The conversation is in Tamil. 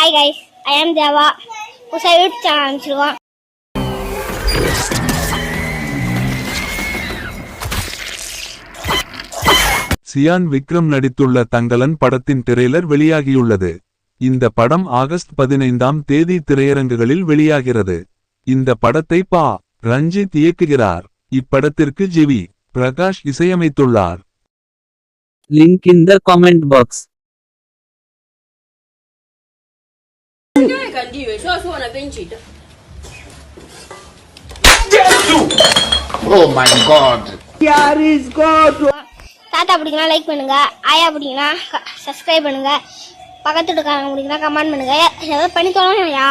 Hi guys, I am Java. புதுசா யூடியூப் சேனல் ஆரம்பிச்சிருக்கோம். சியான் விக்ரம் நடித்துள்ள தங்கலன் படத்தின் ட்ரெய்லர் வெளியாகியுள்ளது. இந்த படம் ஆகஸ்ட் 15ஆம் தேதி திரையரங்குகளில் வெளியாகிறது. இந்த படத்தை பா. ரஞ்சித் இயக்குகிறார். இப்படத்திற்கு ஜிவி. பிரகாஷ் இசையமைத்துள்ளார். Link in the comment box. Oh my God! தாத்தா பிடிக்குன்னா லைக் பண்ணுங்க, ஆயா பிடிக்குன்னா சப்ஸ்கிரைப் பண்ணுங்க, பக்கத்து வீட்டுக்காரங்க பிடிக்குன்னா கமெண்ட் பண்ணுங்க. ஏதாவது பண்ணி தோணும்யா.